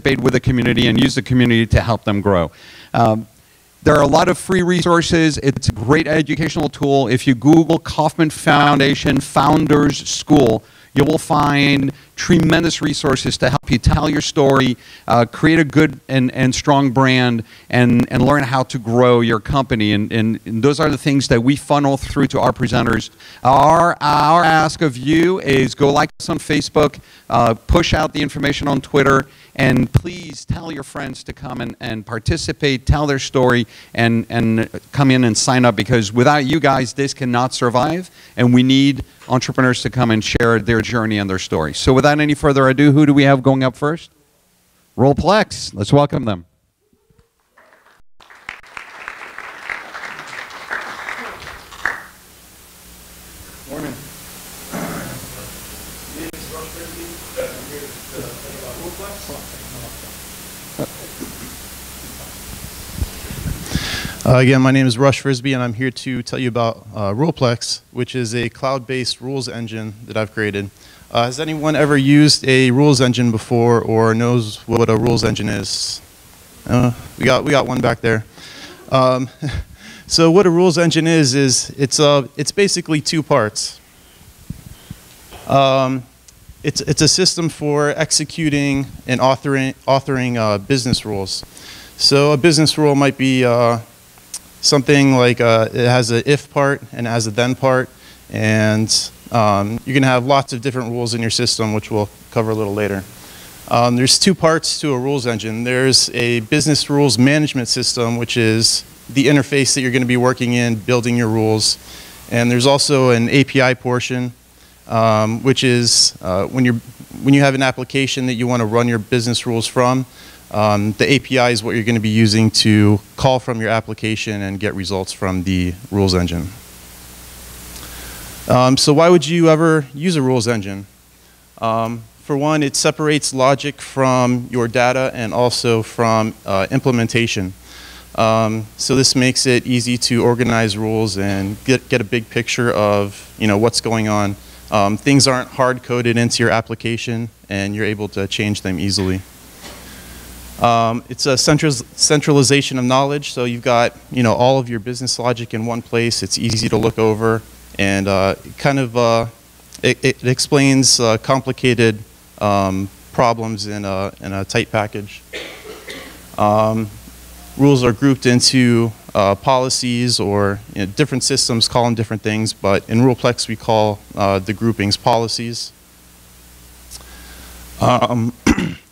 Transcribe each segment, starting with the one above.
participate with the community and use the community to help them grow. There are a lot of free resources. It's a great educational tool. If you Google Kauffman Foundation Founders School, you will find tremendous resources to help you tell your story, create a good and strong brand, and learn how to grow your company. And those are the things that we funnel through to our presenters. Our ask of you is go like us on Facebook, push out the information on Twitter, and please tell your friends to come and participate, tell their story, and come in and sign up, because without you guys, this cannot survive, and we need entrepreneurs to come and share their journey and their story. So without any further ado, who do we have going up first? RulePlex. Let's welcome them. Morning. Again, my name is Frisby, and I'm here to tell you about RulePlex, which is a cloud-based rules engine that I've created. Has anyone ever used a rules engine before, or knows what a rules engine is? We got one back there. So what a rules engine is it's basically two parts. It's a system for executing and authoring business rules. So a business rule might be something like it has an if part and it has a then part, and you're going to have lots of different rules in your system, which we'll cover a little later. There's two parts to a rules engine. There's a business rules management system, which is the interface that you're going to be working in, building your rules. And there's also an API portion, which is when you have an application that you want to run your business rules from, the API is what you're going to be using to call from your application and get results from the rules engine. So why would you ever use a rules engine? For one, it separates logic from your data and also from implementation. So this makes it easy to organize rules and get a big picture of what's going on. Things aren't hard-coded into your application, and you're able to change them easily. It's a centralization of knowledge, so you've got all of your business logic in one place. It's easy to look over, and it explains complicated problems in a tight package. Rules are grouped into policies, or different systems call them different things, but in RulePlex we call the groupings policies.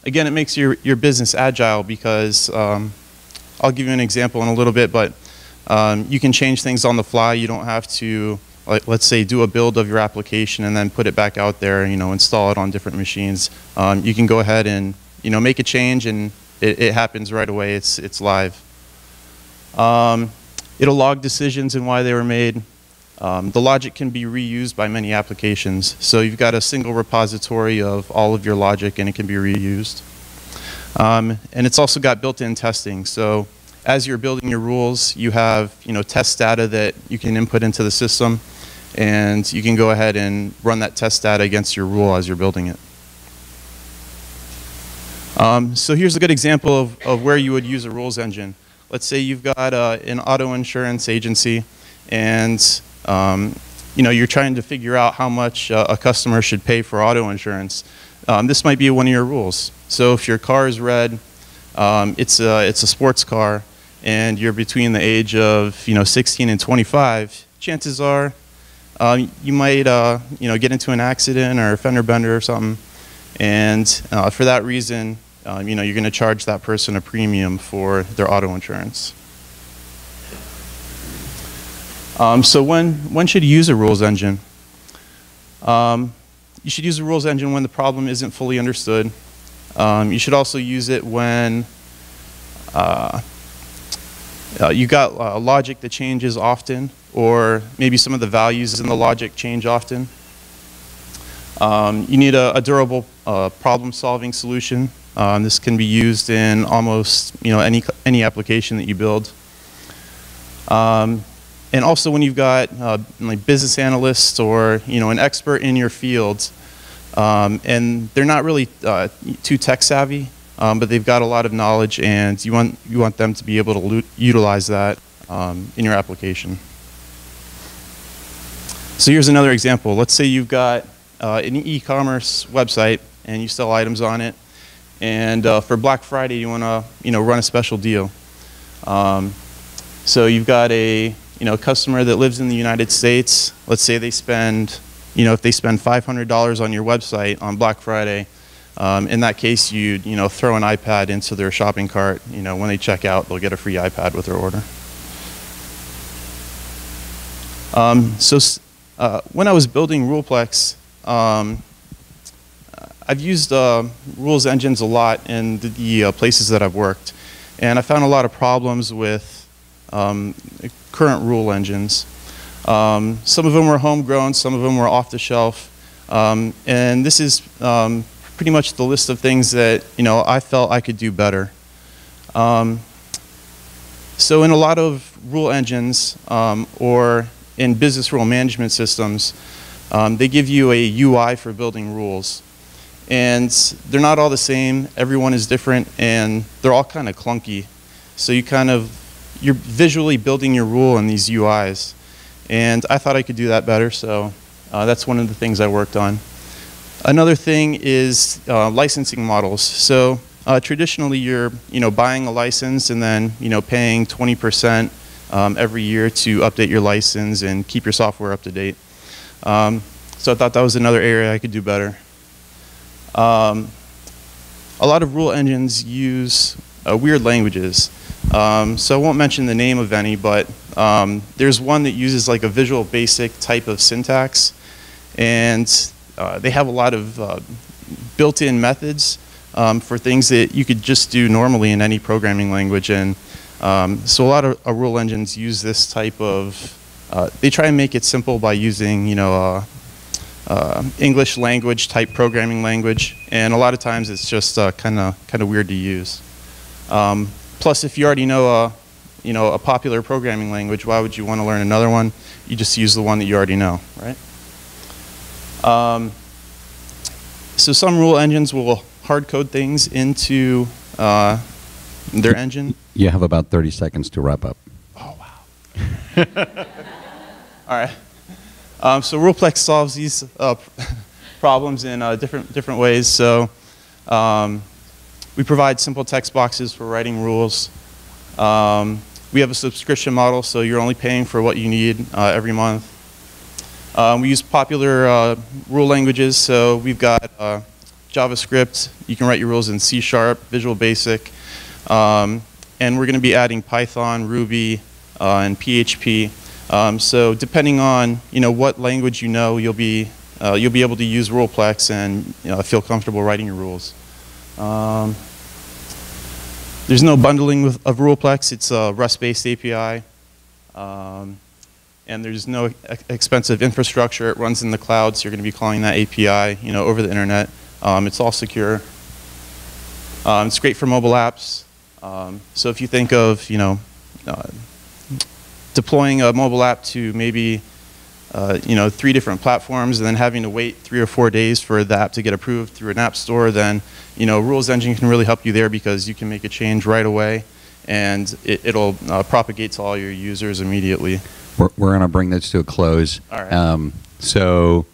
Again, it makes your business agile because I'll give you an example in a little bit, but you can change things on the fly. You don't have to, let's say, do a build of your application and then put it back out there, install it on different machines. You can go ahead and make a change, and it happens right away. It's live. It'll log decisions and why they were made. The logic can be reused by many applications. So you've got a single repository of all of your logic, and it can be reused. And it's also got built-in testing. So as you're building your rules, you have test data that you can input into the system, and you can go ahead and run that test data against your rule as you're building it. So here's a good example of where you would use a rules engine. Let's say you've got an auto insurance agency, and you're trying to figure out how much a customer should pay for auto insurance. This might be one of your rules. So if your car is red, it's a sports car, and you're between the age of 16 and 25, chances are you might get into an accident or a fender bender or something, and for that reason, you're going to charge that person a premium for their auto insurance. So when should you use a rules engine? You should use a rules engine when the problem isn't fully understood. You should also use it when you got logic that changes often, or maybe some of the values in the logic change often. You need a durable problem-solving solution. This can be used in almost any application that you build. And also when you've got like business analysts or an expert in your field, and they're not really too tech savvy, but they've got a lot of knowledge, and you want them to be able to utilize that in your application. So here's another example. Let's say you've got an e-commerce website and you sell items on it, and for Black Friday you want to run a special deal. So you've got a customer that lives in the United States. Let's say they spend, if they spend $500 on your website on Black Friday, in that case you'd throw an iPad into their shopping cart. When they check out, they'll get a free iPad with their order. When I was building RulePlex, I've used rules engines a lot in the places that I've worked, and I found a lot of problems with current rule engines. Some of them were homegrown, some of them were off the shelf, and this is pretty much the list of things that I felt I could do better. So in a lot of rule engines or in business rule management systems, they give you a UI for building rules. And they're not all the same, everyone is different, and they're all kind of clunky. So you're visually building your rule in these UIs. And I thought I could do that better, so that's one of the things I worked on. Another thing is licensing models. So traditionally you're buying a license and then paying 20% every year to update your license and keep your software up to date. So I thought that was another area I could do better. A lot of rule engines use weird languages. So I won't mention the name of any, but there's one that uses like a Visual Basic type of syntax, and they have a lot of built-in methods for things that you could just do normally in any programming language. And so a lot of rule engines use this type of, they try and make it simple by using English language type programming language, and a lot of times it's just kind of weird to use. Plus, if you already know a popular programming language, why would you want to learn another one? You just use the one that you already know, right? So some rule engines will hard code things into their engine. You have about 30 seconds to wrap up. Oh, wow. All right. So RulePlex solves these problems in different ways. So we provide simple text boxes for writing rules. We have a subscription model, so you're only paying for what you need every month. We use popular rule languages, so we've got JavaScript. You can write your rules in C#, Visual Basic, and we're going to be adding Python, Ruby, and PHP. So depending on what language you'll be able to use RulePlex and feel comfortable writing your rules. There's no bundling of RulePlex. It's a Rust-based API, and there's no expensive infrastructure. It runs in the cloud, so you're going to be calling that API over the internet. It's all secure. It's great for mobile apps. So if you think of deploying a mobile app to maybe 3 different platforms and then having to wait 3 or 4 days for the app to get approved through an app store, then Rules Engine can really help you there, because you can make a change right away and it'll propagate to all your users immediately. We're going to bring this to a close. All right. So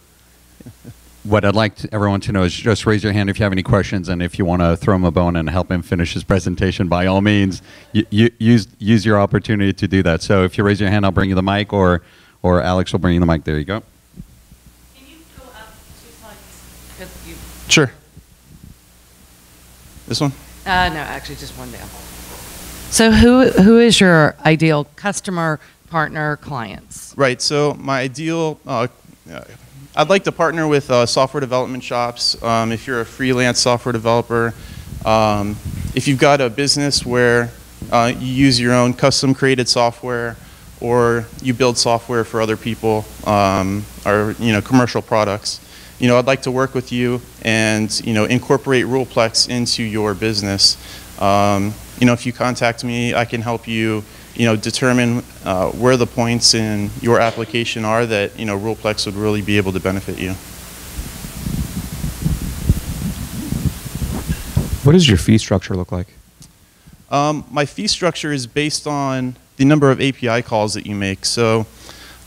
what I'd like everyone to know is just raise your hand if you have any questions, and if you want to throw him a bone and help him finish his presentation, by all means, use your opportunity to do that. So if you raise your hand, I'll bring you the mic, or Alex will bring you the mic. There you go. Can you go up 2 slides? Sure. This one? No, actually just one down. So who is your ideal customer, partner, clients? Right. So my ideal, I'd like to partner with software development shops. If you're a freelance software developer, if you've got a business where you use your own custom created software, or you build software for other people, or commercial products, I'd like to work with you and incorporate RulePlex into your business. If you contact me, I can help you determine where the points in your application are that RulePlex would really be able to benefit you. What does your fee structure look like? My fee structure is based on the number of API calls that you make. So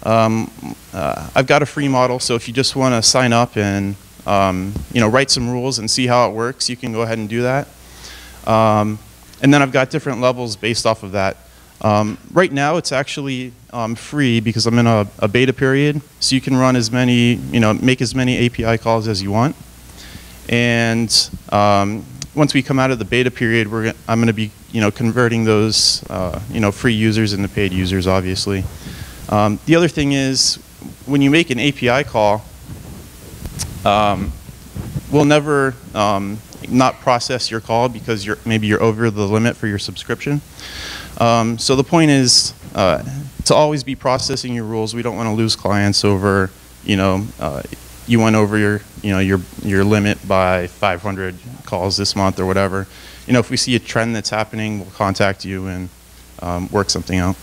I've got a free model, so if you just want to sign up and write some rules and see how it works, you can go ahead and do that. And then I've got different levels based off of that. Right now it's actually free because I'm in a beta period, so you can run as many, make as many API calls as you want. And once we come out of the beta period, I'm going to be converting those free users into paid users, obviously. The other thing is, when you make an API call, we'll never not process your call because maybe you're over the limit for your subscription. So the point is to always be processing your rules. We don't want to lose clients over, you went over your limit by 500 calls this month or whatever. If we see a trend that's happening, we'll contact you and work something out.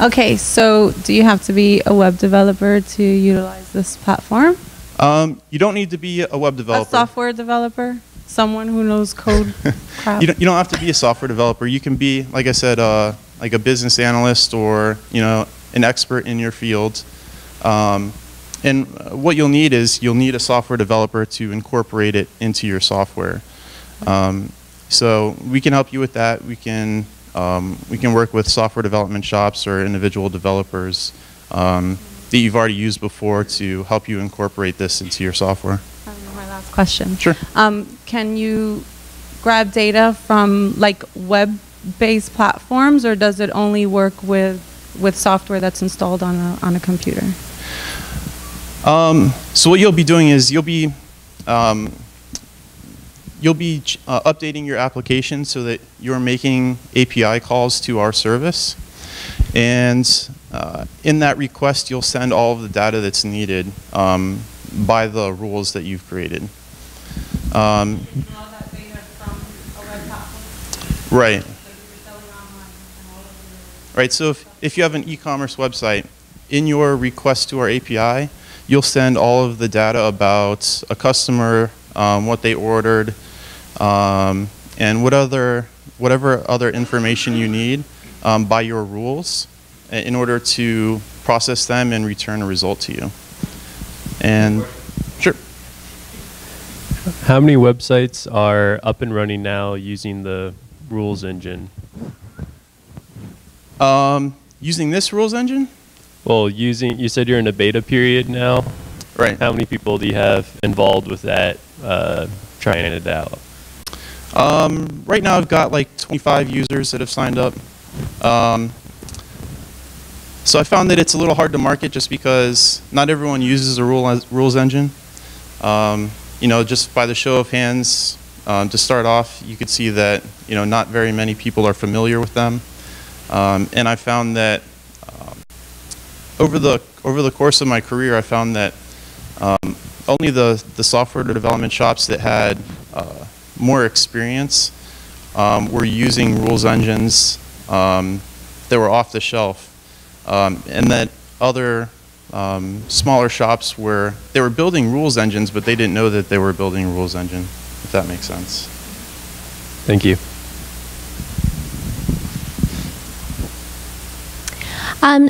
Okay, so do you have to be a web developer to utilize this platform? You don't need to be a web developer. A software developer? Someone who knows code crap? You don't have to be a software developer. You can be, like I said, like a business analyst or an expert in your field. And what you'll need is you'll need a software developer to incorporate it into your software. So we can help you with that. We can work with software development shops or individual developers that you've already used before to help you incorporate this into your software. My last question. Sure. Can you grab data from like web-based platforms, or does it only work with software that's installed on a computer? So what you'll be doing is you'll be updating your application so that you're making API calls to our service. And in that request, you'll send all of the data that's needed by the rules that you've created. All that data from a web platform? Right. So you're selling online and all of Right. So if you have an e-commerce website, in your request to our API, you'll send all of the data about a customer, what they ordered, and whatever other information you need by your rules in order to process them and return a result to you. And sure. How many websites are up and running now using the rules engine? Using this rules engine? Well, you said you're in a beta period now. Right. How many people do you have involved with that, trying it out? Right now I've got like 25 users that have signed up. So I found that it's a little hard to market just because not everyone uses a rules engine. Just by the show of hands, to start off, you could see that not very many people are familiar with them. And I found that over the course of my career, I found that only the software development shops that had more experience were using rules engines that were off the shelf, and that other smaller shops they were building rules engines, but they didn't know that they were building a rules engine, if that makes sense. Thank you.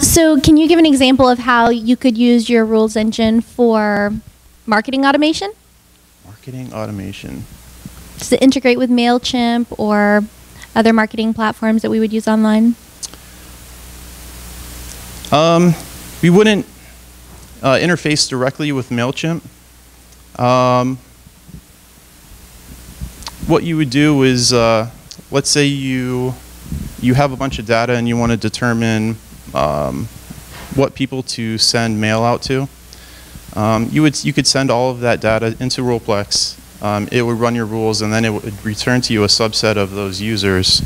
So can you give an example of how you could use your rules engine for marketing automation? Marketing automation. Does it integrate with MailChimp or other marketing platforms that we would use online? We wouldn't interface directly with MailChimp. What you would do is, let's say you have a bunch of data and you want to determine what people to send mail out to. You could send all of that data into RulePlex. It would run your rules, and then it would return to you a subset of those users,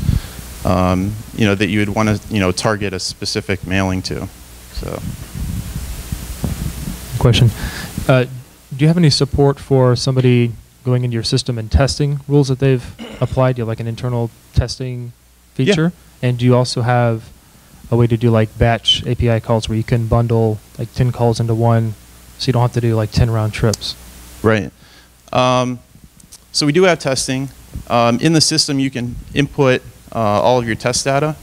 that you would want to, target a specific mailing to. So. Question: do you have any support for somebody going into your system and testing rules that they've applied? Do you have like an internal testing feature? Yeah. And do you also have a way to do like batch API calls where you can bundle like 10 calls into one so you don't have to do like 10 round trips. Right. So we do have testing. In the system, you can input all of your test data.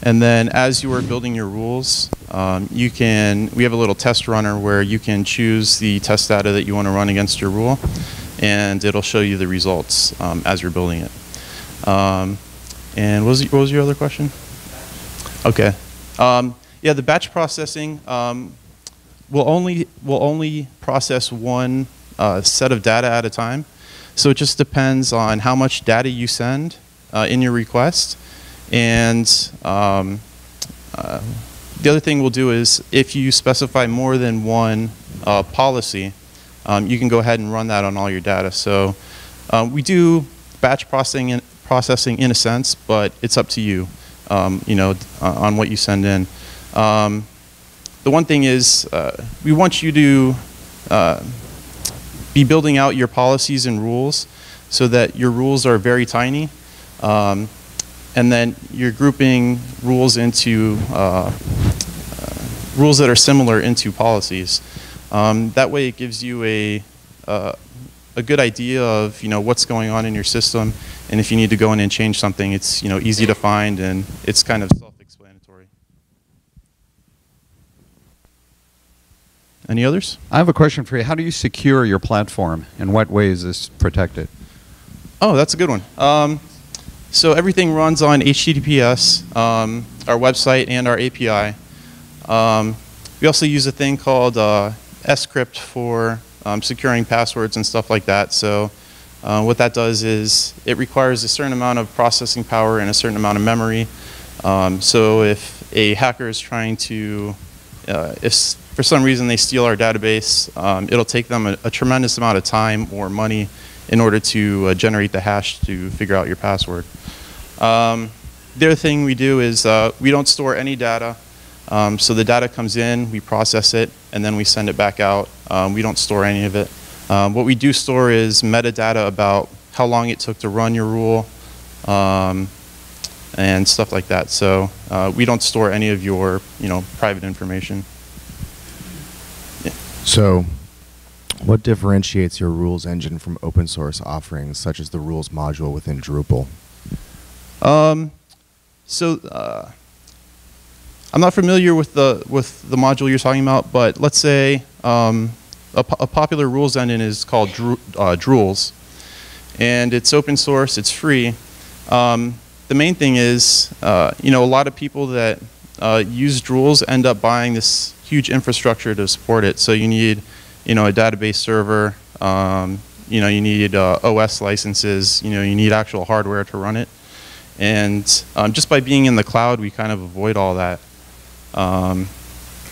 And then as you are building your rules, we have a little test runner where you can choose the test data that you want to run against your rule, and it'll show you the results as you're building it. And what was your other question? Okay. Yeah, the batch processing will only process one set of data at a time. So it just depends on how much data you send in your request. And the other thing we'll do is if you specify more than one policy, you can go ahead and run that on all your data. So we do batch processing in a sense, but it's up to you, on what you send in. The one thing is we want you to be building out your policies and rules so that your rules are very tiny. And then you're grouping rules into rules that are similar into policies. That way it gives you a good idea of what's going on in your system, and if you need to go in and change something, it's easy to find and it's kind of self-explanatory. Any others? I have a question for you. How do you secure your platform? In what way is this protected? Oh, that's a good one. So everything runs on HTTPS, our website and our API. We also use a thing called scrypt for securing passwords and stuff like that. So what that does is it requires a certain amount of processing power and a certain amount of memory. So if a hacker is trying to, if for some reason they steal our database, it'll take them a tremendous amount of time or money in order to generate the hash to figure out your password. The other thing we do is we don't store any data. So the data comes in, we process it, and then we send it back out. We don't store any of it. What we do store is metadata about how long it took to run your rule and stuff like that. So we don't store any of your private information. Yeah. So what differentiates your rules engine from open source offerings such as the rules module within Drupal? I'm not familiar with the module you're talking about, but let's say a popular rules engine is called Drules, and it's open source, it's free. The main thing is, a lot of people that use Drules end up buying this huge infrastructure to support it. So you need, a database server, you need OS licenses, you need actual hardware to run it. And just by being in the cloud, we kind of avoid all that.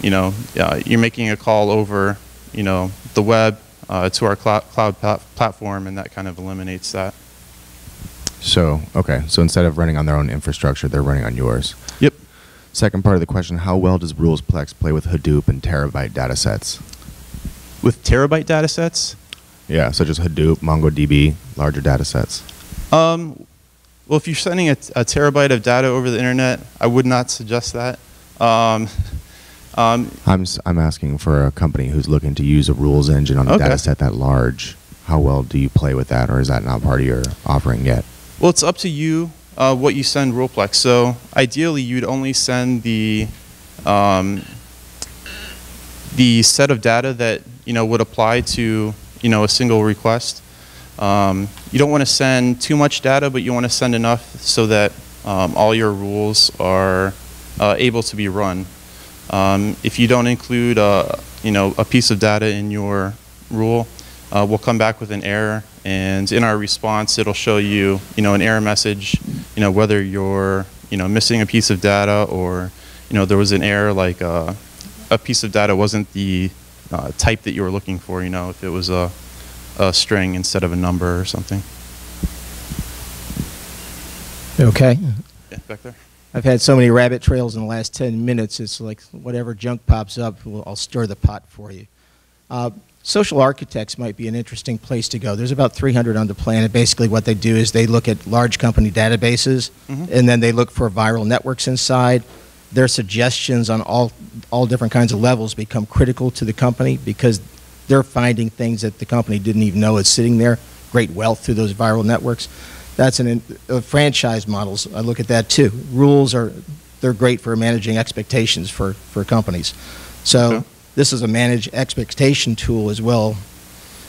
You're making a call over, the web to our cloud platform, and that kind of eliminates that. So, okay. So instead of running on their own infrastructure, they're running on yours. Yep. Second part of the question, how well does RulePlex play with Hadoop and terabyte data sets? With terabyte data sets? Yeah, such as Hadoop, MongoDB, larger data sets. Well, if you're sending a terabyte of data over the internet, I would not suggest that. I'm asking for a company who's looking to use a rules engine on a data set that large. How well do you play with that, or is that not part of your offering yet? Well, it's up to you what you send RulePlex. So ideally, you'd only send the set of data that would apply to a single request. You don't want to send too much data, but you want to send enough so that all your rules are able to be run. If you don't include a piece of data in your rule, we'll come back with an error, and in our response, it'll show you an error message, whether you're missing a piece of data or there was an error like a piece of data wasn't the type that you were looking for. If it was a string instead of a number or something. Okay. Yeah, back there. I've had so many rabbit trails in the last 10 minutes, it's like whatever junk pops up, I'll stir the pot for you. Social architects might be an interesting place to go. There's about 300 on the planet. Basically what they do is they look at large company databases, and then they look for viral networks inside. Their suggestions on all different kinds of levels become critical to the company because they're finding things that the company didn't even know is sitting there, great wealth through those viral networks. That's franchise models. I look at that too. Rules they're great for managing expectations for companies. So this is a manage expectation tool as well.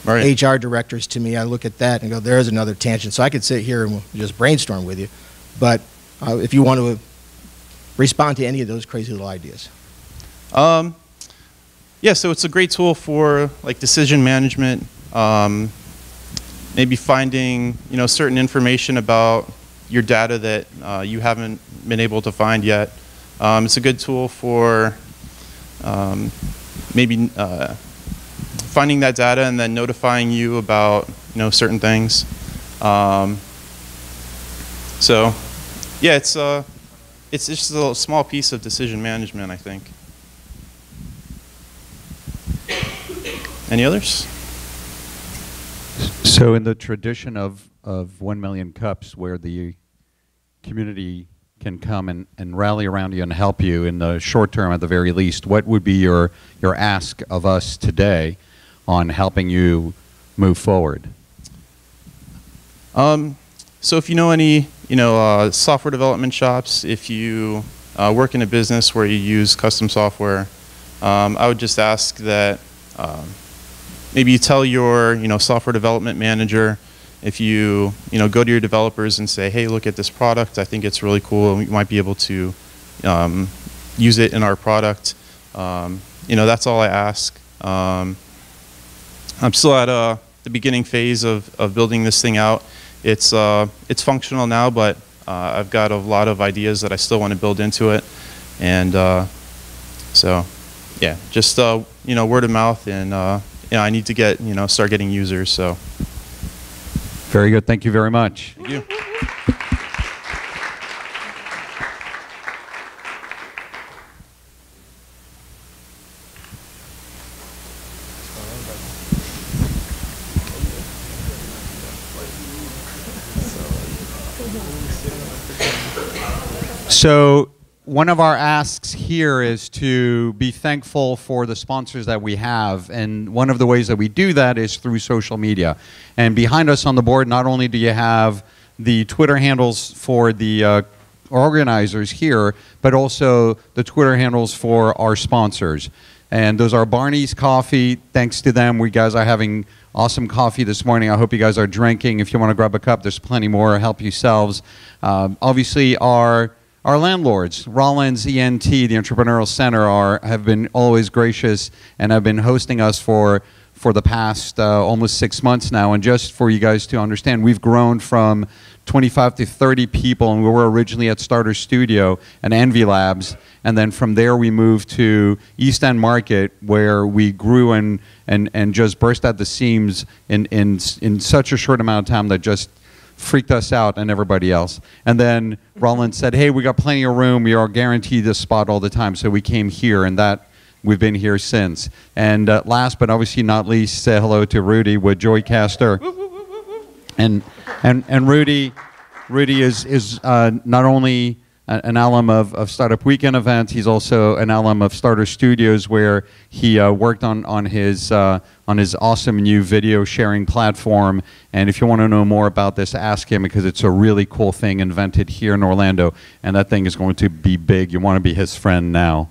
Right. HR directors, to me, I look at that and go, there's another tangent. So I could sit here and just brainstorm with you. But if you want to respond to any of those crazy little ideas. Yeah, so it's a great tool for like decision management, maybe finding certain information about your data that you haven't been able to find yet. It's a good tool for maybe finding that data and then notifying you about certain things. So yeah, it's just a small piece of decision management, I think. Any others? So in the tradition of 1 million cups, where the community can come and rally around you and help you in the short term at the very least, what would be your ask of us today on helping you move forward? So if you know any software development shops, if you work in a business where you use custom software, I would just ask that maybe you tell your software development manager, if you go to your developers and say, hey, look at this product, I think it's really cool and we might be able to use it in our product. That's all I ask. I'm still at the beginning phase of building this thing out. It's functional now, but I've got a lot of ideas that I still want to build into it. And so yeah, just word of mouth, and I need to start getting users. So very good. Thank you very much. Thank you. So one of our asks here is to be thankful for the sponsors that we have, and one of the ways that we do that is through social media. And behind us on the board, not only do you have the Twitter handles for the organizers here, but also the Twitter handles for our sponsors. And those are Barney's Coffee. Thanks to them, we guys are having awesome coffee this morning. I hope you guys are drinking. If you want to grab a cup, there's plenty more. Help yourselves. Obviously, our landlords, Rollins ENT, the Entrepreneurial Center, have been always gracious and have been hosting us for the past almost 6 months now. And just for you guys to understand, we've grown from 25 to 30 people, and we were originally at Starter Studio and Envy Labs. And then from there we moved to East End Market, where we grew and just burst at the seams in such a short amount of time that just freaked us out and everybody else. And then Rollins said, hey, we got plenty of room. We are guaranteed this spot all the time. So we came here, and that we've been here since. And last but obviously not least, say hello to Rudy with Joycaster. And Rudy is not only an alum of Startup Weekend events, he's also an alum of Starter Studios, where he worked on his awesome new video sharing platform. And if you want to know more about this, ask him, because it's a really cool thing invented here in Orlando, and that thing is going to be big. You want to be his friend now.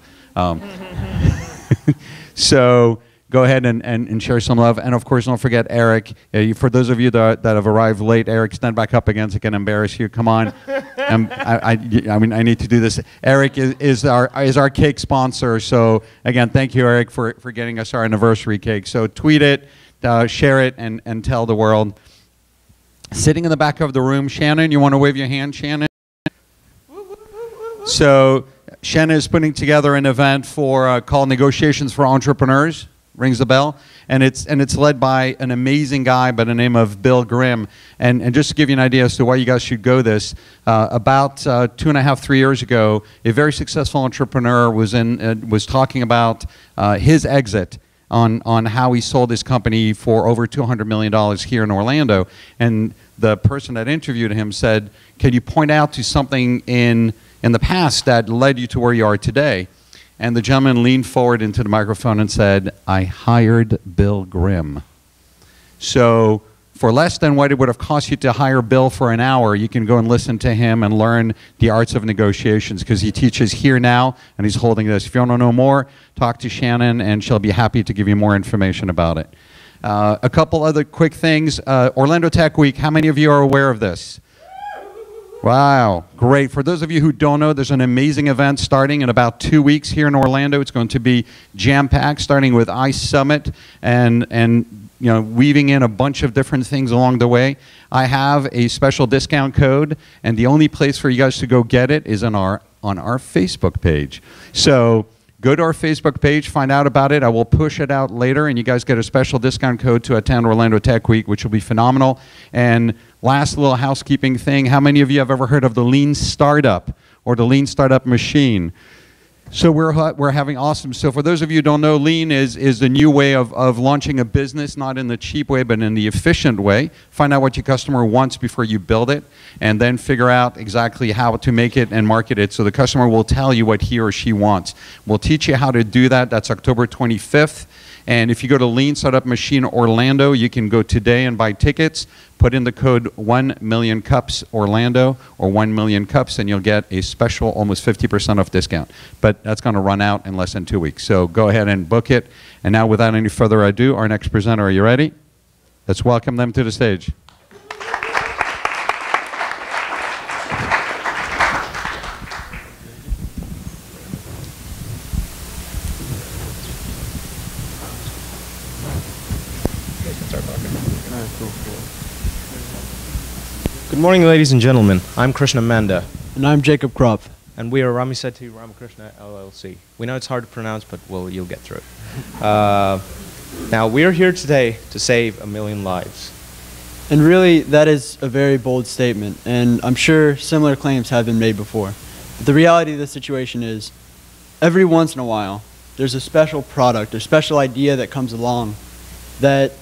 So go ahead and share some love. And of course, don't forget Eric. For those of you that have arrived late, Eric, stand back up again so I can embarrass you. Come on. I mean, I need to do this. Eric is our cake sponsor. So again, thank you, Eric, for getting us our anniversary cake. So tweet it, share it, and tell the world. Sitting in the back of the room, Shannon, you want to wave your hand, Shannon? So Shannon is putting together an event called Negotiations for Entrepreneurs. Rings the bell, and it's led by an amazing guy by the name of Bill Grimm. And just to give you an idea as to why you guys should go this, about 2.5, 3 years ago, a very successful entrepreneur was talking about his exit on how he sold his company for over $200 million here in Orlando. And the person that interviewed him said, "Can you point out to something in the past that led you to where you are today?" And the gentleman leaned forward into the microphone and said, "I hired Bill Grimm." So for less than what it would have cost you to hire Bill for an hour, you can go and listen to him and learn the arts of negotiations, because he teaches here now and he's holding this. If you want to know more, talk to Shannon and she'll be happy to give you more information about it. A couple other quick things. Orlando Tech Week, how many of you are aware of this? Wow, great. For those of you who don't know, there's an amazing event starting in about 2 weeks here in Orlando. It's going to be jam-packed, starting with Ice Summit and you know, weaving in a bunch of different things along the way. I have a special discount code, and the only place for you guys to go get it is on our Facebook page. So go to our Facebook page, find out about it. I will push it out later, and you guys get a special discount code to attend Orlando Tech Week, which will be phenomenal. And last little housekeeping thing, how many of you have ever heard of the Lean Startup or the Lean Startup Machine? So we're having awesome. So for those of you who don't know, Lean is the new way of launching a business, not in the cheap way, but in the efficient way. Find out what your customer wants before you build it, and then figure out exactly how to make it and market it so the customer will tell you what he or she wants. We'll teach you how to do that. That's October 25th. And if you go to Lean Startup Machine Orlando, you can go today and buy tickets. Put in the code 1,000,000cups Orlando or 1,000,000cups, and you'll get a special almost 50% off discount. But that's going to run out in less than 2 weeks. So go ahead and book it. And now, without any further ado, our next presenter, are you ready? Let's welcome them to the stage. Good morning, ladies and gentlemen. I'm Krishna Manda. And I'm Jacob Kropf. And we are Ramisetty Ramakrishna LLC. We know it's hard to pronounce, but well, you'll get through it. Now, we're here today to save 1 million lives. And really, that is a very bold statement, and I'm sure similar claims have been made before. But the reality of the situation is, every once in a while, there's a special product or special idea that comes along that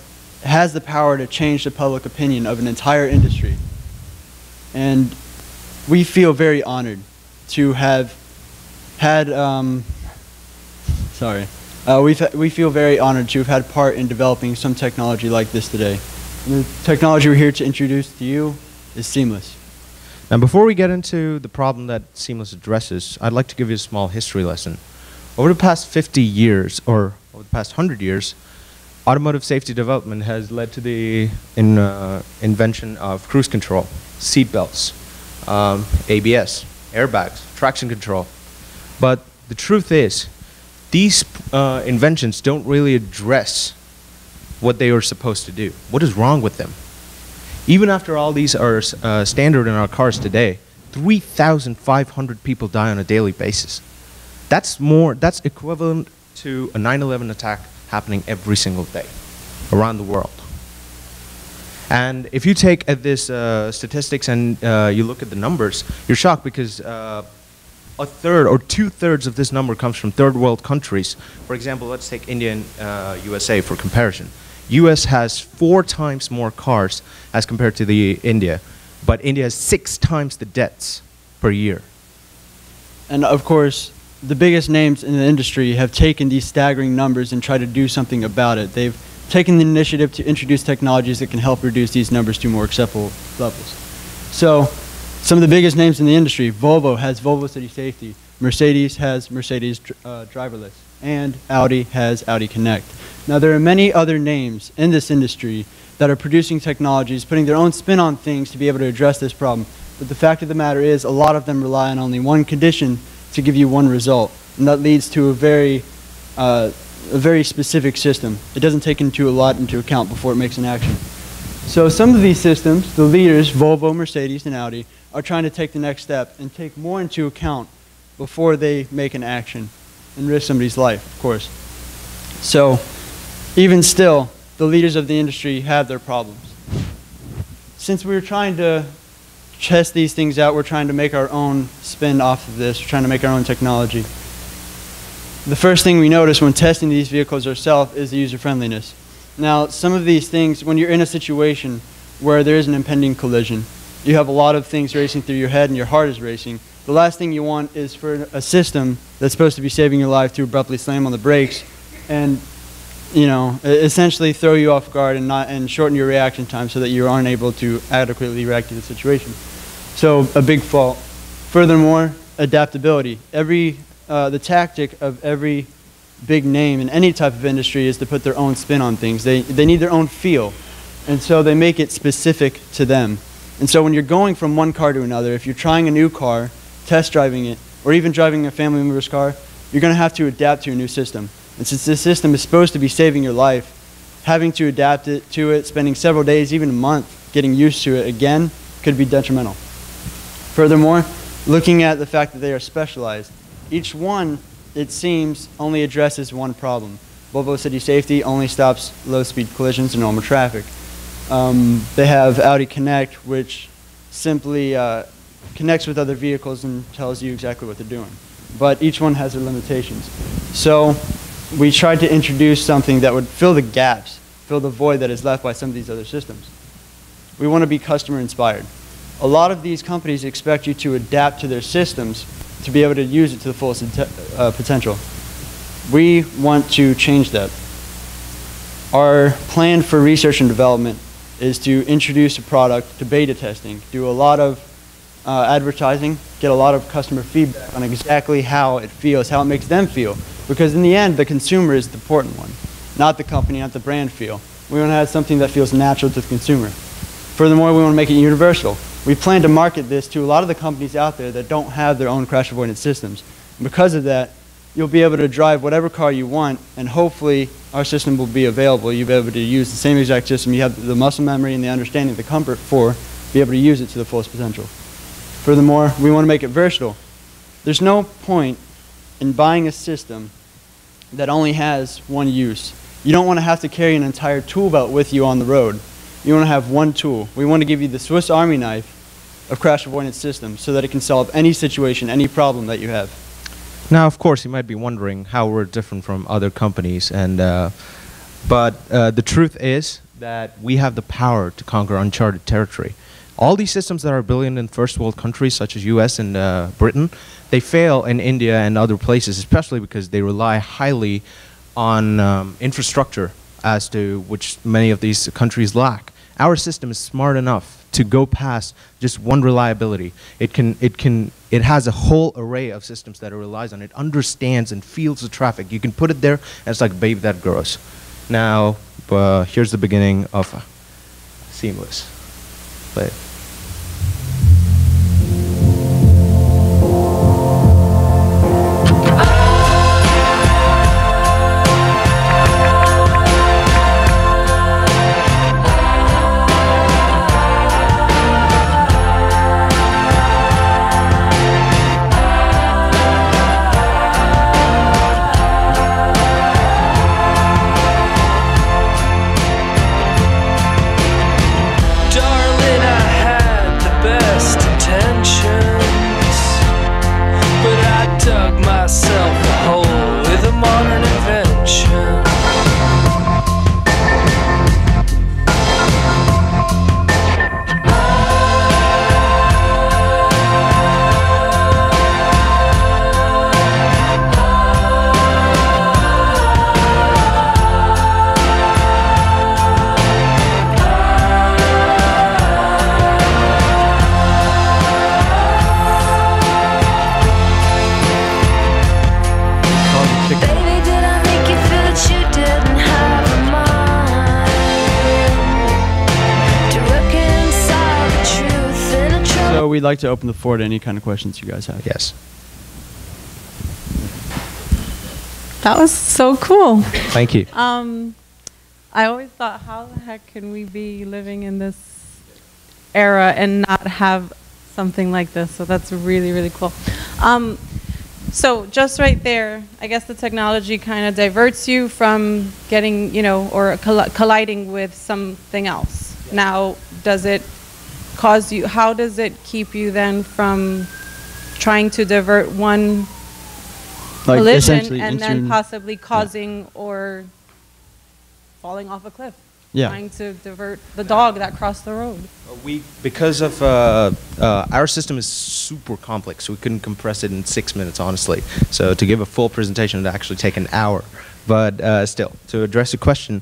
has the power to change the public opinion of an entire industry. And we feel very honored to have had, we feel very honored to have had part in developing some technology like this today. And the technology we're here to introduce to you is Seamless. Now, before we get into the problem that Seamless addresses, I'd like to give you a small history lesson. Over the past 50 years, or over the past 100 years, automotive safety development has led to the invention of cruise control, seat belts, ABS, airbags, traction control. But the truth is, these inventions don't really address what they are supposed to do. What is wrong with them? Even after all these are standard in our cars today, 3,500 people die on a daily basis. That's equivalent to a 9/11 attack happening every single day around the world. And if you take this statistics and you look at the numbers, you're shocked because a third or 2/3 of this number comes from third world countries. For example, let's take India and USA for comparison. US has 4 times more cars as compared to the India, but India has 6 times the deaths per year. And of course, the biggest names in the industry have taken these staggering numbers and tried to do something about it. They've taken the initiative to introduce technologies that can help reduce these numbers to more acceptable levels. So, some of the biggest names in the industry, Volvo has Volvo City Safety, Mercedes has Mercedes Driverless, and Audi has Audi Connect. Now, there are many other names in this industry that are producing technologies, putting their own spin on things to be able to address this problem. But the fact of the matter is, a lot of them rely on only one condition to give you one result, and that leads to a very specific system. It doesn't take a lot into account before it makes an action. So some of these systems, the leaders, Volvo, Mercedes, and Audi, are trying to take the next step and take more into account before they make an action and risk somebody's life, of course. So even still, the leaders of the industry have their problems. Since we're trying to test these things out, we're trying to make our own spin off of this, we're trying to make our own technology. The first thing we notice when testing these vehicles ourselves is the user-friendliness. Now, some of these things, when you're in a situation where there is an impending collision, you have a lot of things racing through your head and your heart is racing, The last thing you want is for a system that's supposed to be saving your life to abruptly slam on the brakes and, you know, essentially throw you off guard and shorten your reaction time so that you aren't able to adequately react to the situation. So a big fault. Furthermore, adaptability. The tactic of every big name in any type of industry is to put their own spin on things. They need their own feel. And so they make it specific to them. And so when you're going from one car to another, if you're trying a new car, test driving it, or even driving a family member's car, you're going to have to adapt to a new system. And since this system is supposed to be saving your life, having to adapt to it, spending several days, even a month, getting used to it again, could be detrimental. Furthermore, looking at the fact that they are specialized, each one, it seems, only addresses one problem. Volvo City Safety only stops low-speed collisions in normal traffic. They have Audi Connect, which simply connects with other vehicles and tells you exactly what they're doing. But each one has their limitations. So we tried to introduce something that would fill the gaps, fill the void that is left by some of these other systems. We want to be customer inspired. A lot of these companies expect you to adapt to their systems to be able to use it to the fullest potential. We want to change that. Our plan for research and development is to introduce a product to beta testing, do a lot of advertising, get a lot of customer feedback on exactly how it feels, how it makes them feel. Because in the end, the consumer is the important one, not the company, not the brand feel. We want to have something that feels natural to the consumer. Furthermore, we want to make it universal. We plan to market this to a lot of the companies out there that don't have their own crash avoidance systems. And because of that, you'll be able to drive whatever car you want, and hopefully our system will be available. You'll be able to use the same exact system. You have the muscle memory and the understanding, the comfort for, be able to use it to the fullest potential. Furthermore, we want to make it versatile. There's no point in buying a system that only has one use. You don't want to have to carry an entire tool belt with you on the road. You want to have one tool. We want to give you the Swiss Army knife of crash avoidance systems so that it can solve any situation, any problem that you have. Now, of course, you might be wondering how we're different from other companies, and but the truth is that we have the power to conquer uncharted territory. All these systems that are built in first world countries such as US and Britain, they fail in India and other places, especially because they rely highly on infrastructure, as to which many of these countries lack. Our system is smart enough to go past just one reliability. It has a whole array of systems that it relies on. It understands and feels the traffic. You can put it there, and it's like a baby that grows. Now, here's the beginning of seamless. Play it. We'd like to open the floor to any kind of questions you guys have. Yes. That was so cool. Thank you. I always thought, how the heck can we be living in this era and not have something like this? So that's really, really cool. So just right there, I guess the technology kind of diverts you from getting, you know, or colliding with something else. Now, does it cause you, how does it keep you then from trying to divert one collision and then possibly causing or falling off a cliff? trying to divert the dog that crossed the road. Because of our system is super complex, we couldn't compress it in 6 minutes, honestly. So to give a full presentation, it would actually take an hour. But still, to address the question,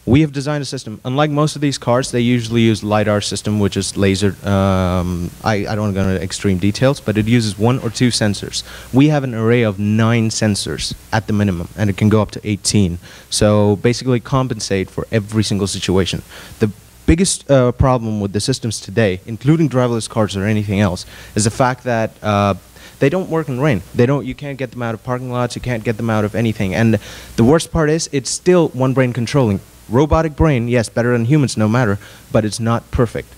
we have designed a system. Unlike most of these cars, they usually use LiDAR system, which is laser. I don't want to go into extreme details, but it uses 1 or 2 sensors. We have an array of 9 sensors at the minimum, and it can go up to 18. So basically compensate for every single situation. The biggest problem with the systems today, including driverless cars or anything else, is the fact that they don't work in rain. You can't get them out of parking lots. You can't get them out of anything. And the worst part is, it's still one brain controlling. Robotic brain, yes, better than humans, no matter, but it's not perfect.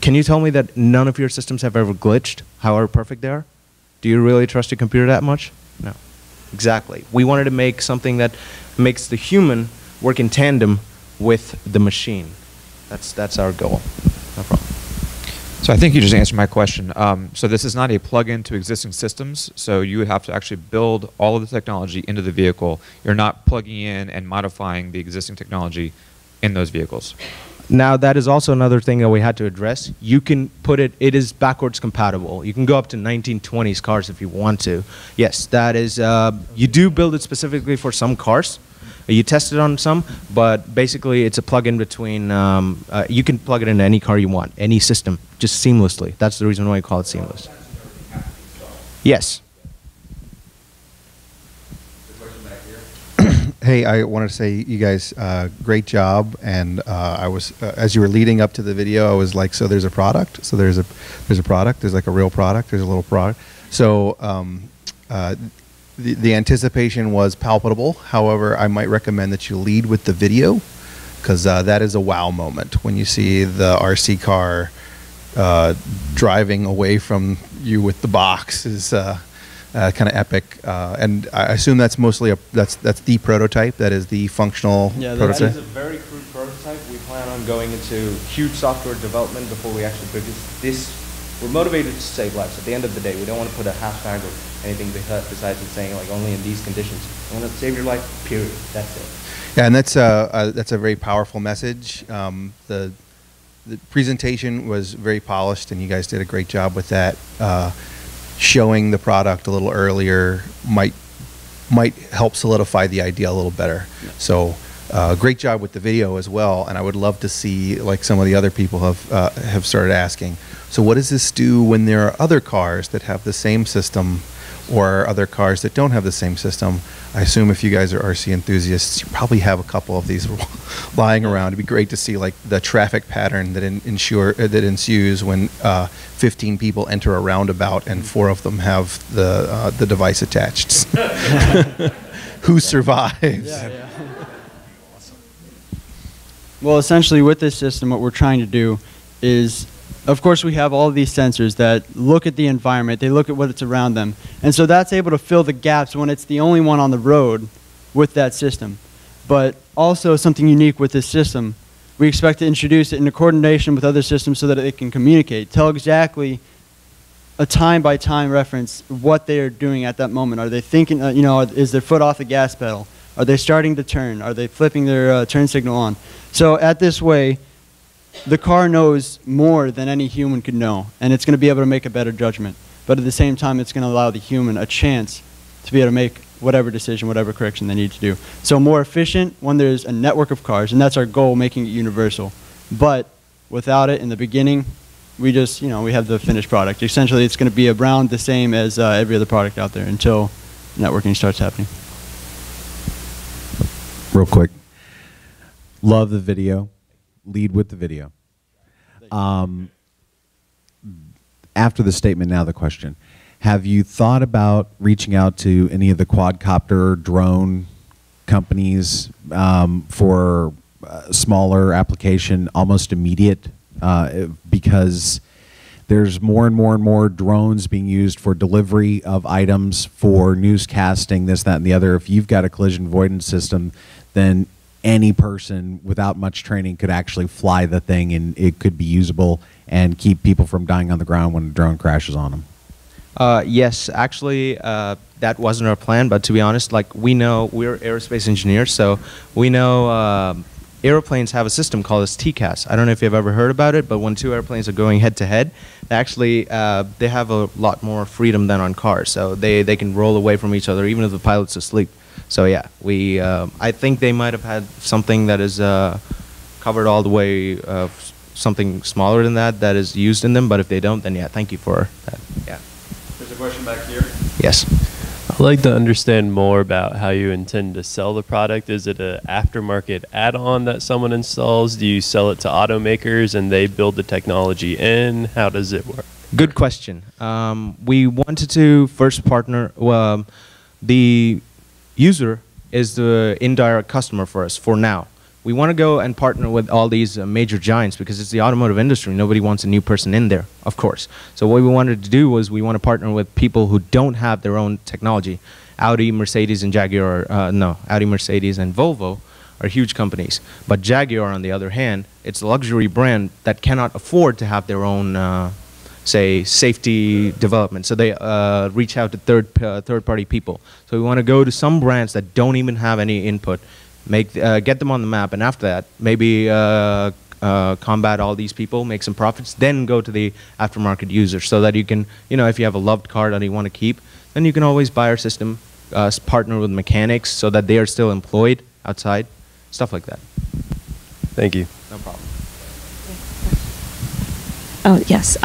Can you tell me that none of your systems have ever glitched, however perfect they are? Do you really trust your computer that much? No. Exactly. We wanted to make something that makes the human work in tandem with the machine. That's our goal. No problem. So I think you just answered my question. So this is not a plug-in to existing systems. So you would have to actually build all of the technology into the vehicle. You're not plugging in and modifying the existing technology in those vehicles. Now, that is also another thing that we had to address. You can put it is backwards compatible. You can go up to 1920s cars if you want to. Yes, that is, you do build it specifically for some cars. You test it on some, but basically it's a plug-in between, you can plug it into any car you want, any system, just seamlessly. That's the reason why we call it seamless. Yes. Hey, I want to say you guys, great job. And I was, as you were leading up to the video, I was like, so there's a product. So there's a product. There's like a real product. There's a little product. So the anticipation was palpable. However, I might recommend that you lead with the video, because that is a wow moment when you see the RC car driving away from you with the box is kind of epic. And I assume that's mostly that's the prototype. That is the functional prototype. That is a very crude prototype. We plan on going into huge software development before we actually produce this. We're motivated to save lives. At the end of the day, we don't want to put a hashtag or anything besides it saying like only in these conditions. We want to save your life, period. That's it. Yeah, and that's a very powerful message. The presentation was very polished, and you guys did a great job with that. Showing the product a little earlier might help solidify the idea a little better. Yeah. So great job with the video as well, and I would love to see, like some of the other people have started asking, so what does this do when there are other cars that have the same system, or other cars that don't have the same system? I assume if you guys are RC enthusiasts, you probably have a couple of these lying around. It'd be great to see like the traffic pattern that ensues when 15 people enter a roundabout and 4 of them have the device attached. Who survives? Yeah. Well, essentially with this system, what we're trying to do is, of course, we have all of these sensors that look at the environment. They look at what's around them. And so that's able to fill the gaps when it's the only one on the road with that system. But also something unique with this system, we expect to introduce it in coordination with other systems so that it can communicate, tell exactly a time-by-time reference what they are doing at that moment. Are they thinking, is their foot off the gas pedal? Are they starting to turn? Are they flipping their turn signal on? So at this way, the car knows more than any human could know, and it's going to be able to make a better judgment. But at the same time, it's going to allow the human a chance to be able to make whatever decision, whatever correction they need to do. So more efficient when there's a network of cars, and that's our goal, making it universal. But without it in the beginning, we just, we have the finished product. Essentially, it's going to be around the same as every other product out there until networking starts happening. Real quick. Love the video. Lead with the video. After the statement, now the question. Have you thought about reaching out to any of the quadcopter drone companies for smaller application, almost immediate? Because there's more and more and more drones being used for delivery of items, for newscasting, this, that, and the other. If you've got a collision avoidance system, then any person without much training could actually fly the thing, and it could be usable and keep people from dying on the ground when a drone crashes on them. Yes, actually, that wasn't our plan, but to be honest, like we know, we're aerospace engineers, so we know airplanes have a system called as TCAS. I don't know if you've ever heard about it, but when two airplanes are going head to head, they actually they have a lot more freedom than on cars. So they can roll away from each other even if the pilot's asleep. So yeah, I think they might have had something that is covered all the way, something smaller than that is used in them. But if they don't, then yeah, thank you for that. Yeah. There's a question back here. Yes. I'd like to understand more about how you intend to sell the product. Is it an aftermarket add-on that someone installs? Do you sell it to automakers and they build the technology in? How does it work? Good question. We wanted to first partner. The user is the indirect customer for us for now. We want to go and partner with all these major giants because it's the automotive industry. Nobody wants a new person in there, of course. So what we wanted to do was we want to partner with people who don't have their own technology. Audi, Mercedes, and Jaguar, Audi, Mercedes, and Volvo are huge companies. But Jaguar, on the other hand, it's a luxury brand that cannot afford to have their own, say, safety development. So they reach out to third-party people. So we want to go to some brands that don't even have any input, get them on the map, and after that, maybe combat all these people, make some profits, then go to the aftermarket user so that you can, if you have a loved car that you want to keep, then you can always buy our system, partner with mechanics so that they are still employed outside, stuff like that. Thank you. No problem. Oh, yes.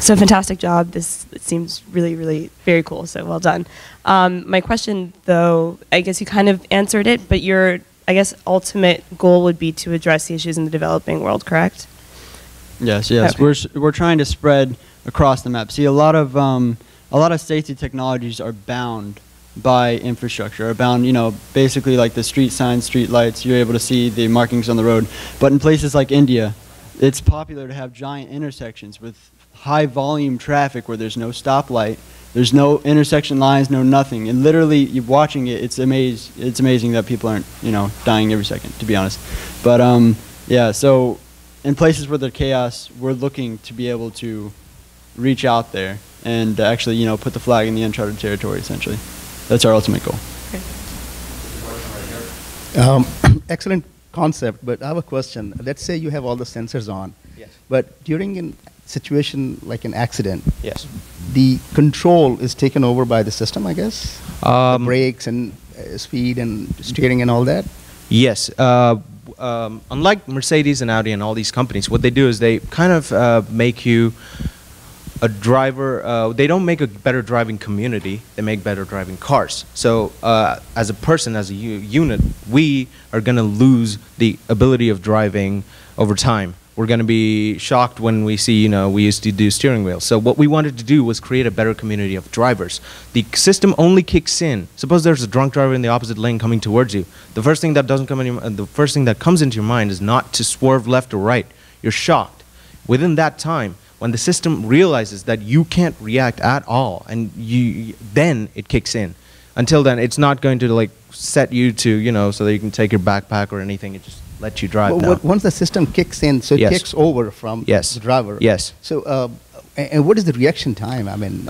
So fantastic job. This seems really, really very cool. So well done. My question, though, I guess you kind of answered it, but your, I guess, ultimate goal would be to address the issues in the developing world, correct? Yes, yes. Okay. We're trying to spread across the map. See, a lot of safety technologies are bound by infrastructure, are bound, basically like the street signs, street lights. You're able to see the markings on the road. But in places like India, it's popular to have giant intersections with high volume traffic where there's no stoplight, there's no intersection lines, no nothing. And literally, you're watching it, it's amazing that people aren't, dying every second, to be honest. But yeah, so in places where there's chaos, we're looking to be able to reach out there and actually, put the flag in the uncharted territory, essentially. That's our ultimate goal. Excellent concept, but I have a question. Let's say you have all the sensors on. Yes. But during a situation like an accident, yes, the control is taken over by the system, I guess? The brakes and speed and steering and all that? Yes. Unlike Mercedes and Audi and all these companies, what they do is they kind of make you a driver. They don't make a better driving community, they make better driving cars. So as a person, as a unit, we are going to lose the ability of driving over time. We're going to be shocked when we see, we used to do steering wheels. So what we wanted to do was create a better community of drivers. The system only kicks in. Suppose there's a drunk driver in the opposite lane coming towards you. The first thing that comes into your mind is not to swerve left or right. You're shocked. Within that time, when the system realizes that you can't react at all, and then it kicks in. Until then, it's not going to set you to, so that you can take your backpack or anything. It just lets you drive now. Once the system kicks in, so it kicks over from the driver. Yes. So, and what is the reaction time? I mean,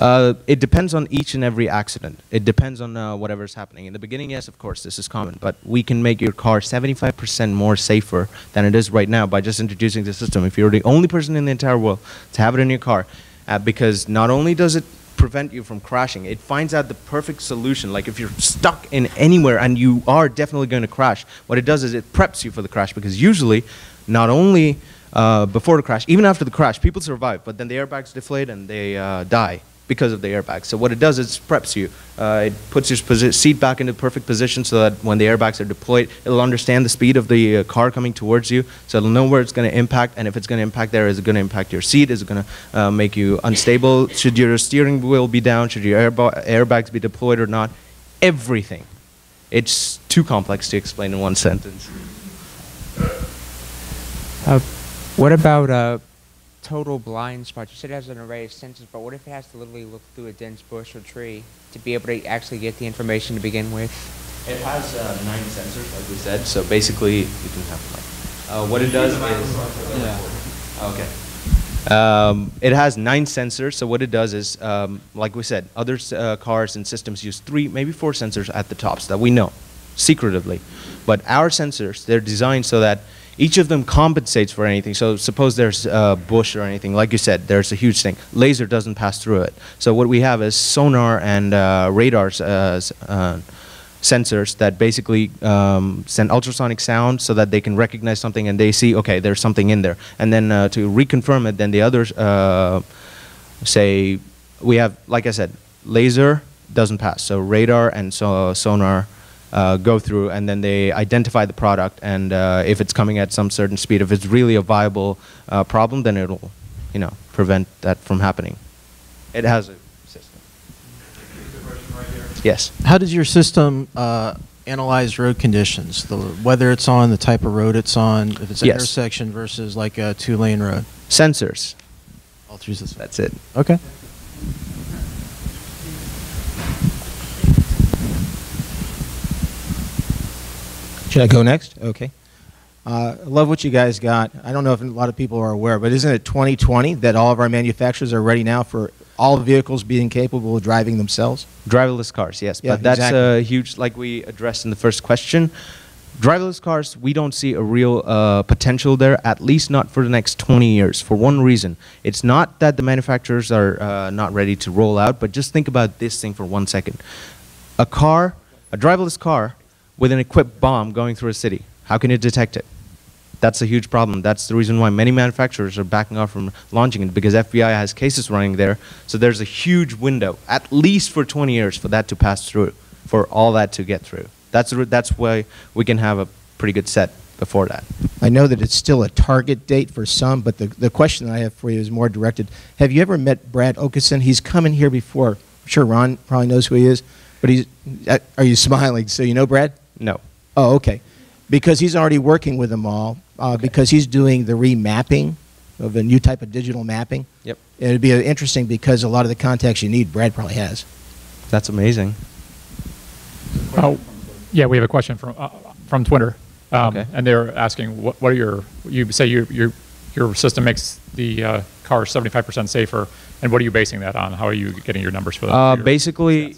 it depends on each and every accident. It depends on whatever's happening. In the beginning, yes, of course, this is common, but we can make your car 75% more safer than it is right now by just introducing the system. If you're the only person in the entire world to have it in your car, because not only does it prevent you from crashing, it finds out the perfect solution. Like if you're stuck in anywhere and you are definitely going to crash, what it does is it preps you for the crash, because usually not only before the crash, even after the crash, people survive, but then the airbags deflate and they die because of the airbags. So what it does is preps you. It puts your seat back into the perfect position so that when the airbags are deployed, it'll understand the speed of the car coming towards you, so it'll know where it's going to impact, and if it's going to impact there, is it going to impact your seat? Is it going to make you unstable? Should your steering wheel be down? Should your airbags be deployed or not? Everything. It's too complex to explain in one sentence. What about total blind spots? You said it has an array of sensors, but what if it has to literally look through a dense bush or tree to be able to actually get the information to begin with? It has 9 sensors, like we said, so basically you can have what it does is it has 9 sensors, so what it does is like we said, other cars and systems use 3, maybe 4 sensors at the tops that we know secretively, but our sensors, they're designed so that Each of them compensates for anything. So suppose there's a bush or anything, like you said, there's a huge thing. Laser doesn't pass through it. So what we have is sonar and radars sensors that basically send ultrasonic sound so that they can recognize something and they see, okay, there's something in there. And then to reconfirm it, then the others say, we have, like I said, laser doesn't pass. So radar and sonar go through, and then they identify the product, and if it's coming at some certain speed, if it's really a viable problem, then it'll, prevent that from happening. It has a system. Yes. How does your system analyze road conditions? Whether it's on the type of road it's on, if it's an intersection versus like a 2-lane road? Sensors. All through this. That's it. Okay. Should I go next? Okay. I love what you guys got. I don't know if a lot of people are aware, but isn't it 2020 that all of our manufacturers are ready now for all vehicles being capable of driving themselves? Driverless cars, yes. Yeah, but that's exactly. huge, like we addressed in the first question. Driverless cars, we don't see a real potential there, at least not for the next 20 years, for one reason. It's not that the manufacturers are not ready to roll out, but just think about this thing for 1 second. A driverless car with an equipped bomb going through a city, how can you detect it? That's a huge problem. That's the reason why many manufacturers are backing off from launching it, because FBI has cases running there. So there's a huge window, at least for 20 years, for that to pass through, for all that to get through. That's why we can have a pretty good set before that. I know that it's still a target date for some, but the question that I have for you is more directed. Have you ever met Brad Okeson? He's come in here before. I'm sure Ron probably knows who he is, but are you smiling? So you know Brad? No. Oh, okay. Because he's already working with them all, because he's doing the remapping of a new type of digital mapping. Yep. It'd be interesting because a lot of the contacts you need, Brad probably has. That's amazing. Oh, yeah, we have a question from Twitter, and they're asking, what are you say your system makes the car 75% safer, and what are you basing that on? How are you getting your numbers for that? Basically,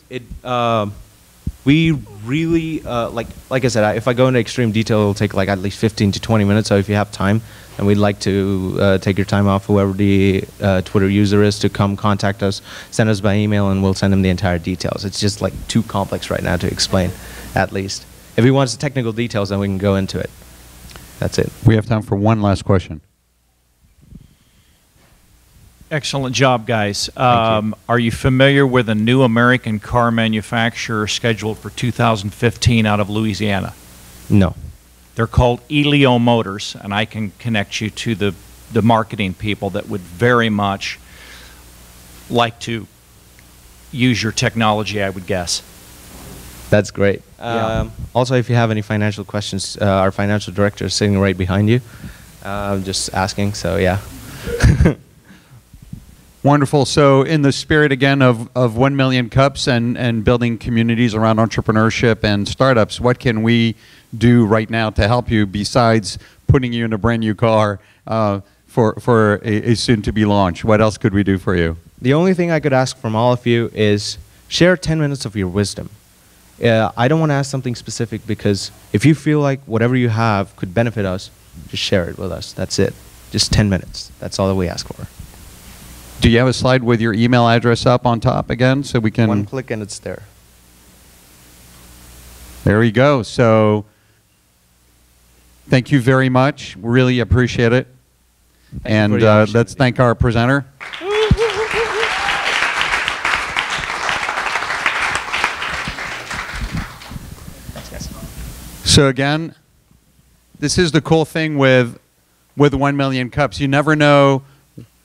we really, like I said, if I go into extreme detail, it'll take like at least 15 to 20 minutes. So if you have time, and we'd like to take your time off, whoever the Twitter user is, to come contact us, send us by email, and we'll send them the entire details. It's just like too complex right now to explain, at least. If he wants the technical details, then we can go into it. That's it. We have time for one last question. Excellent job, guys. Are you familiar with a new American car manufacturer scheduled for 2015 out of Louisiana? No. They're called Elio Motors, and I can connect you to the marketing people that would very much like to use your technology, I would guess. That's great. Yeah. Also, if you have any financial questions, our financial director is sitting right behind you. Just asking, so yeah. Wonderful. So in the spirit, again, of 1 million cups and building communities around entrepreneurship and startups, what can we do right now to help you besides putting you in a brand new car for a soon-to-be launch? What else could we do for you? The only thing I could ask from all of you is share 10 minutes of your wisdom. I don't want to ask something specific, because if you feel like whatever you have could benefit us, just share it with us. That's it. Just 10 minutes. That's all that we ask for. Do you have a slide with your email address up on top again, so we can... One click and it's there. There we go. So thank you very much. We really appreciate it. And let's thank our presenter. So again, this is the cool thing with 1 million cups. You never know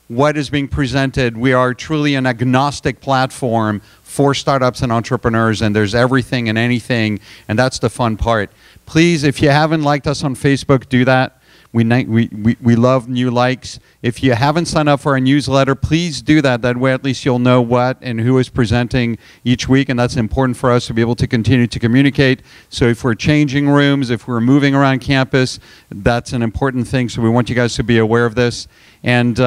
what is being presented. We are truly an agnostic platform for startups and entrepreneurs, and there's everything and anything, and that's the fun part. Please, if you haven't liked us on Facebook, do that. We love new likes. If you haven't signed up for our newsletter, please do that. That way at least you'll know what and who is presenting each week, and that's important for us to be able to continue to communicate. So if we're changing rooms, if we're moving around campus, that's an important thing, so we want you guys to be aware of this. And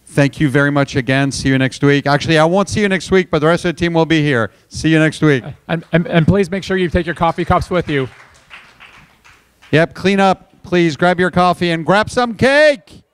thank you very much again. See you next week. Actually, I won't see you next week, but the rest of the team will be here. See you next week. And please make sure you take your coffee cups with you. Yep, clean up. please grab your coffee and grab some cake.